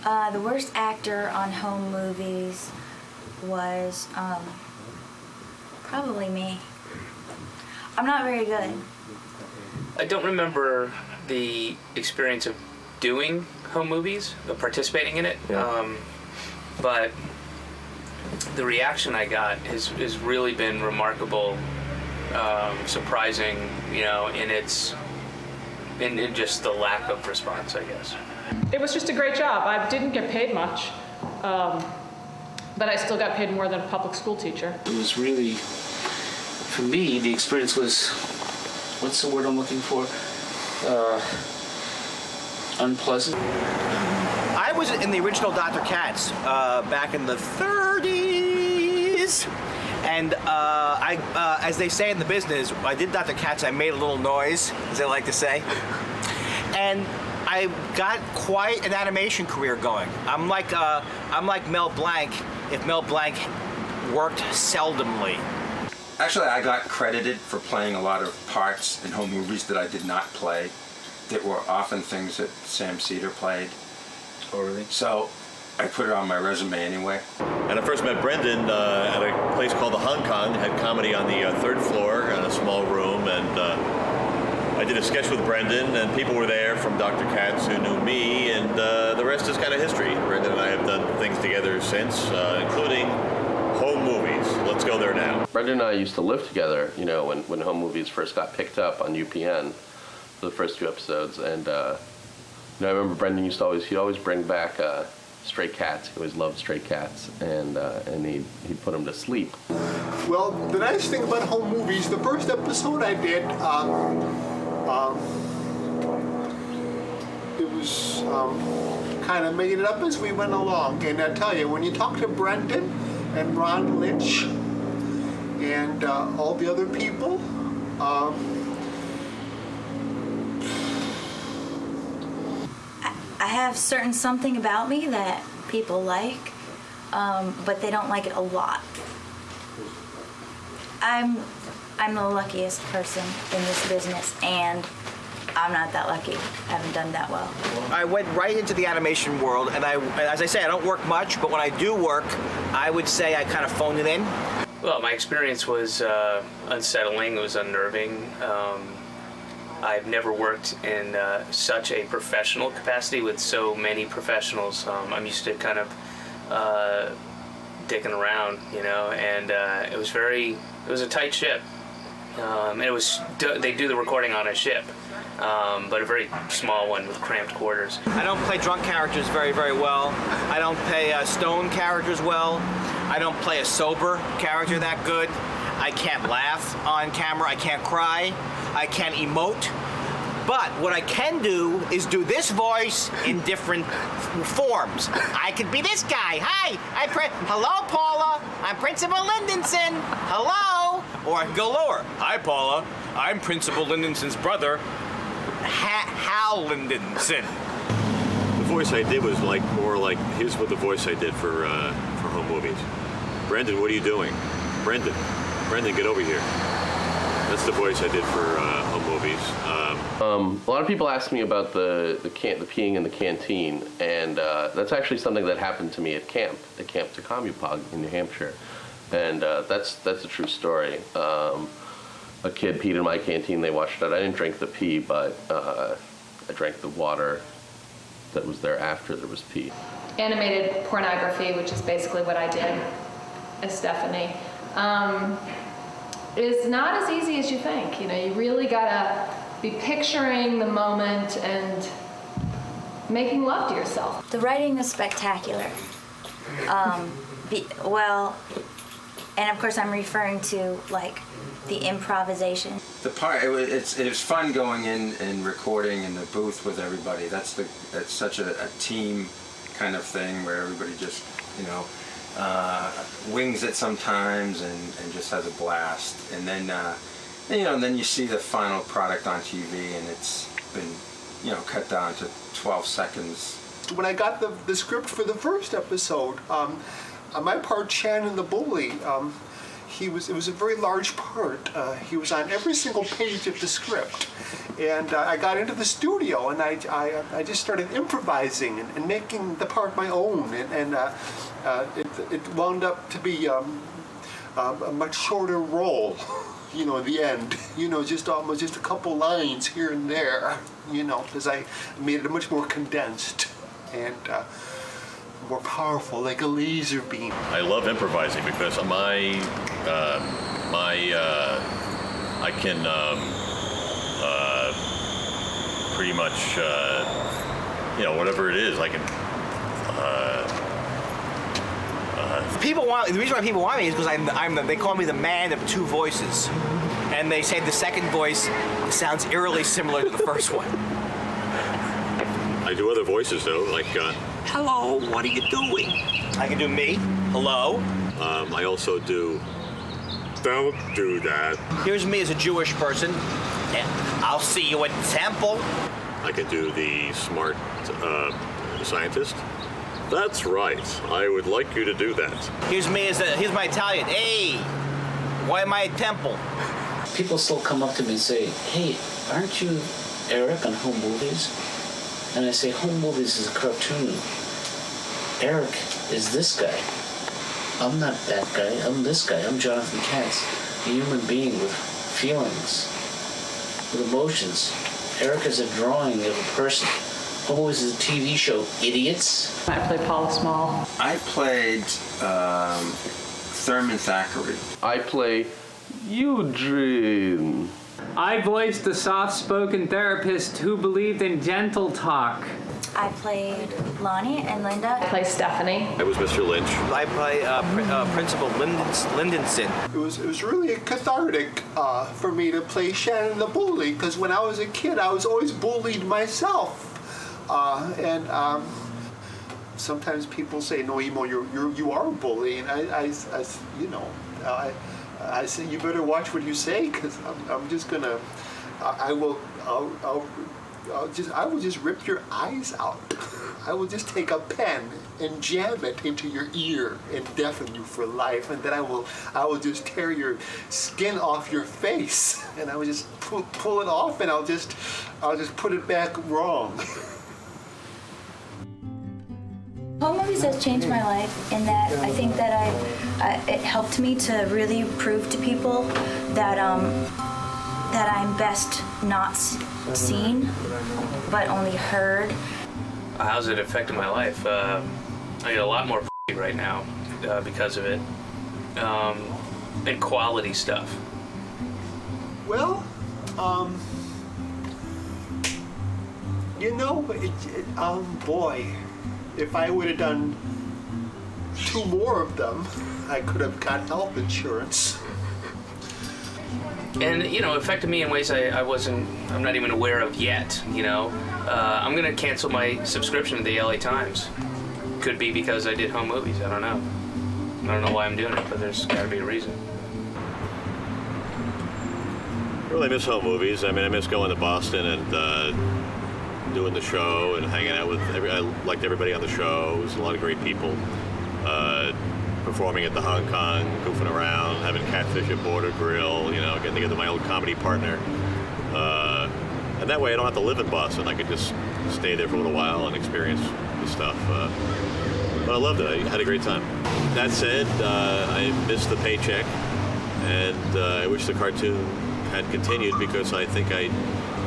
The worst actor on home movies was probably me. I'm not very good. I don't remember the experience of doing home movies, of participating in it, but the reaction I got has really been remarkable, surprising, in just the lack of response, I guess. It was just a great job. I didn't get paid much, but I still got paid more than a public school teacher. It was really, for me, the experience was, what's the word I'm looking for? Unpleasant. I was in the original Dr. Katz back in the 30s. And as they say in the business, I did Dr. Katz, I made a little noise, as they like to say. And I got quite an animation career going. I'm like Mel Blanc, if Mel Blanc worked seldomly. Actually, I got credited for playing a lot of parts in home movies that I did not play, that were often things that Sam Cedar played. Oh, really? So I put it on my resume anyway. And I first met Brendan at a place called the Hong Kong. Had comedy on the third floor in a small room, and I did a sketch with Brendan, and people were there from Dr. Katz who knew me, and the rest is kind of history. Brendan and I have done things together since, including home movies. Let's go there now. Brendan and I used to live together, when home movies first got picked up on UPN for the first 2 episodes, and I remember Brendan he'd always bring back stray cats. He always loved stray cats, and he'd put them to sleep. Well, the nice thing about home movies, the first episode I did, it was kind of making it up as we went along. And I tell you, when you talk to Brendan and Ron Lynch and all the other people, I have something about me that people like, but they don't like it a lot. I'm the luckiest person in this business, and I'm not that lucky. I haven't done that well. I went right into the animation world, and as I say, I don't work much, but when I do work, I would say I kind of phone it in. Well, my experience was unsettling. It was unnerving. I've never worked in such a professional capacity with so many professionals. I'm used to kind of dicking around, and it was a tight ship. They do the recording on a ship, but a very small one with cramped quarters. I don't play drunk characters very, very well. I don't play stone characters well. I don't play a sober character that good. I can't laugh on camera. I can't cry. I can't emote. But what I can do is do this voice in different forms. I could be this guy. Hi, hello, Paula. I'm Principal Lindenson. Hello. Or I can go lower. Hi, Paula. I'm Principal Lindenson's brother, Hal Lindenson. The voice I did was more like here's what the voice I did for home movies. Brendan, what are you doing? Brendan, get over here. That's the voice I did for home movies. A lot of people ask me about the peeing in the canteen, and that's actually something that happened to me at Camp Takamupog in New Hampshire, and that's a true story. A kid peed in my canteen. They washed it. I didn't drink the pee, but I drank the water that was there after there was pee. Animated pornography, which is basically what I did as Stephanie, is not as easy as you think. You really gotta be picturing the moment and making love to yourself. The writing is spectacular. And of course I'm referring to the improvisation. The part it was fun going in and recording in the booth with everybody. That's such a team kind of thing where everybody just wings it sometimes and just has a blast. And then then you see the final product on TV and it's been cut down to 12 seconds. When I got the script for the first episode, my part, Shannon the bully, it was a very large part. He was on every single page of the script. And I got into the studio and I just started improvising and making the part my own. And it wound up to be a much shorter role, you know, at the end. You know, just almost just a couple lines here and there, you know, because I made it much more condensed and more powerful, like a laser beam. I love improvising because I can pretty much, you know, whatever it is, I can. The reason why people want me is because they call me the man of two voices, and they say the second voice sounds eerily similar to the first one. I do other voices though, like hello, what are you doing? I can do me. Hello. I also do. Don't do that. Here's me as a Jewish person. I'll see you at the temple. I can do the smart scientist. That's right. I would like you to do that. Here's my Italian. Hey, why am I at temple? People still come up to me and say, hey, aren't you Eric on Home Movies? And I say, Home Movies is a cartoon. Eric is this guy. I'm not that guy. I'm this guy. I'm Jonathan Katz, a human being with feelings, with emotions. Eric is a drawing of a person. Home Movies is a TV show, idiots. I play Paula Small. I played Thurman Thackeray. I play Eugene. I voiced the soft-spoken therapist who believed in gentle talk. I played Lonnie and Linda. I play Stephanie. I was Mr. Lynch. I play Principal Lindenson. It was really cathartic for me to play Shannon the bully, because when I was a kid, I was always bullied myself. And sometimes people say, "No, Emo, you are a bully," and I you know, I say you better watch what you say, because I'm just gonna, I will just rip your eyes out. I will just take a pen and jam it into your ear and deafen you for life, and then I will just tear your skin off your face, and I will just pull it off, and I'll just put it back wrong. Home Movies has changed my life in that I think that it helped me to really prove to people that that I'm best not seen, but only heard. How's it affected my life? I get a lot more right now because of it, and quality stuff. Well, you know, boy, if I would have done 2 more of them, I could have got health insurance. And, you know, it affected me in ways I'm not even aware of yet, you know. I'm going to cancel my subscription to the LA Times. Could be because I did Home Movies, I don't know. I don't know why I'm doing it, but there's got to be a reason. I really miss Home Movies. I mean, I miss going to Boston and doing the show and hanging out with I liked everybody on the show. It was a lot of great people. Performing at the Hong Kong, goofing around, having catfish at Border Grill, you know, getting together with my old comedy partner. And that way I don't have to live in Boston. I could just stay there for a little while and experience the stuff. But I loved it. I had a great time. That said, I missed the paycheck, and I wish the cartoon had continued, because I think I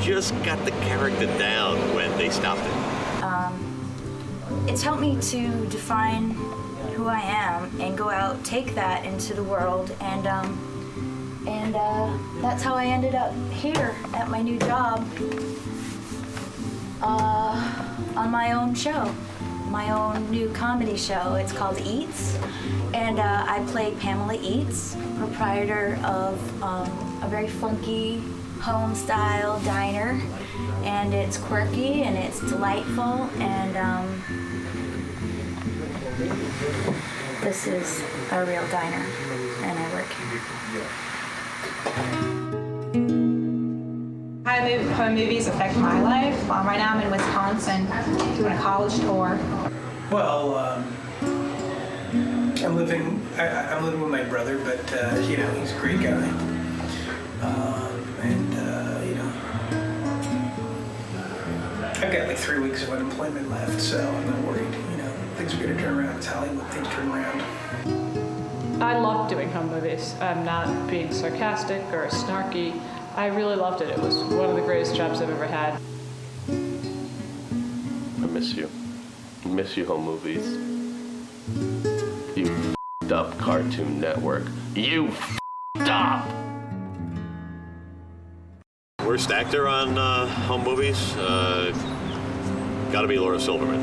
just got the character down when they stopped it. It's helped me to define who I am and go out, take that into the world, and that's how I ended up here at my new job, on my own show, my own new comedy show. It's called Eats, and I play Pamela Eats, proprietor of a very funky home-style diner, and it's quirky and it's delightful, and this is a real diner, and I work here. How home movies affect my life? Right now I'm in Wisconsin doing a college tour. Well, I'm living with my brother, but you know, he's a great guy. You know, I've got like 3 weeks of unemployment left, so I'm not worried. You know, things are gonna turn around. It's Hollywood, things turn around. I loved doing home movies. I'm not being sarcastic or snarky. I really loved it. It was one of the greatest jobs I've ever had. I miss you. I miss you, home movies. You f***ed up Cartoon Network. You f***ed up! Worst actor on home movies? Gotta be Laura Silverman.